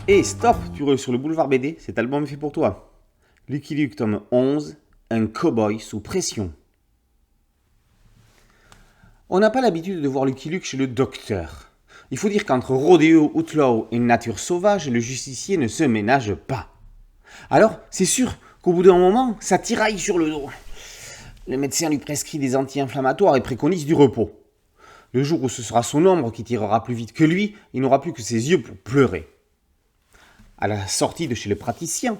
Et stop, tu roules sur le boulevard BD, cet album est fait pour toi. Lucky Luke, tome 11, un cow-boy sous pression. On n'a pas l'habitude de voir Lucky Luke chez le docteur. Il faut dire qu'entre rodéo, outlaw et nature sauvage, le justicier ne se ménage pas. Alors, c'est sûr qu'au bout d'un moment, ça tiraille sur le dos. Le médecin lui prescrit des anti-inflammatoires et préconise du repos. Le jour où ce sera son ombre qui tirera plus vite que lui, il n'aura plus que ses yeux pour pleurer. À la sortie de chez le praticien,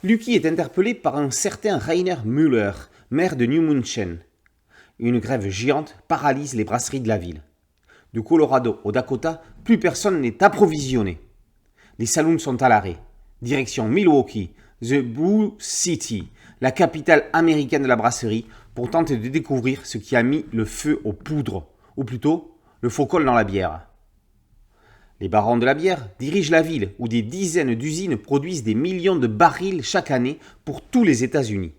Lucky est interpellé par un certain Rainer Müller, maire de New München. Une grève géante paralyse les brasseries de la ville. De Colorado au Dakota, plus personne n'est approvisionné. Les saloons sont à l'arrêt. Direction Milwaukee, The Brew City, la capitale américaine de la brasserie, pour tenter de découvrir ce qui a mis le feu aux poudres, ou plutôt le faux col dans la bière. Les barons de la bière dirigent la ville où des dizaines d'usines produisent des millions de barils chaque année pour tous les États-Unis.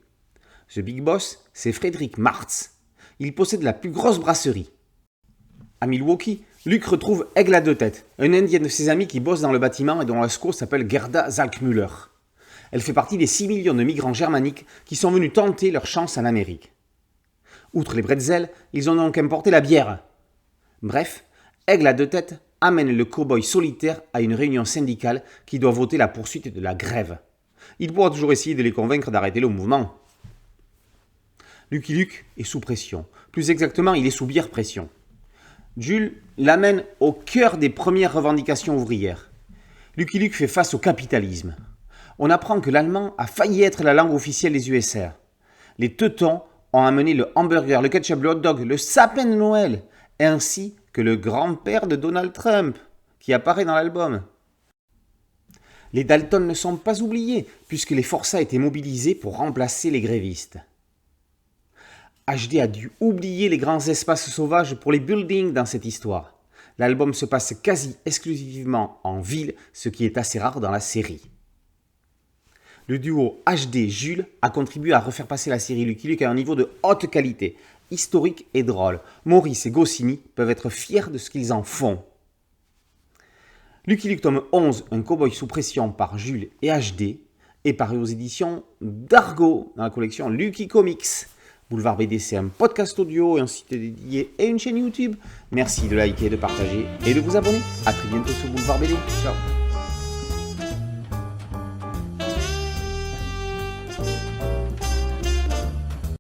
The Big Boss, c'est Frederick Martz. Il possède la plus grosse brasserie. À Milwaukee, Luke retrouve Aigle à deux têtes, un indien de ses amis qui bosse dans le bâtiment et dont la squaw s'appelle Gerda Zalkmüller. Elle fait partie des 6 millions de migrants germaniques qui sont venus tenter leur chance en Amérique. Outre les bretzels, ils ont donc importé la bière. Bref, Aigle à deux têtes amène le cow-boy solitaire à une réunion syndicale qui doit voter la poursuite de la grève. Il pourra toujours essayer de les convaincre d'arrêter le mouvement. Lucky Luke est sous pression. Plus exactement, il est sous bière pression. Jules l'amène au cœur des premières revendications ouvrières. Lucky Luke fait face au capitalisme. On apprend que l'allemand a failli être la langue officielle des USR. Les Teutons ont amené le hamburger, le ketchup, le hot dog, le sapin de Noël, ainsi que le grand-père de Donald Trump, qui apparaît dans l'album. Les Dalton ne sont pas oubliés, puisque les forçats étaient mobilisés pour remplacer les grévistes. HD a dû oublier les grands espaces sauvages pour les buildings dans cette histoire. L'album se passe quasi exclusivement en ville, ce qui est assez rare dans la série. Le duo HD-Jules a contribué à refaire passer la série Lucky Luke à un niveau de haute qualité, historique et drôle. Maurice et Goscinny peuvent être fiers de ce qu'ils en font. Lucky Luke tome 11, un cow-boy sous pression par Jules et HD, est paru aux éditions d'Argo dans la collection Lucky Comics. Boulevard BD, c'est un podcast audio, un site dédié et une chaîne YouTube. Merci de liker, de partager et de vous abonner. A très bientôt sur Boulevard BD. Ciao.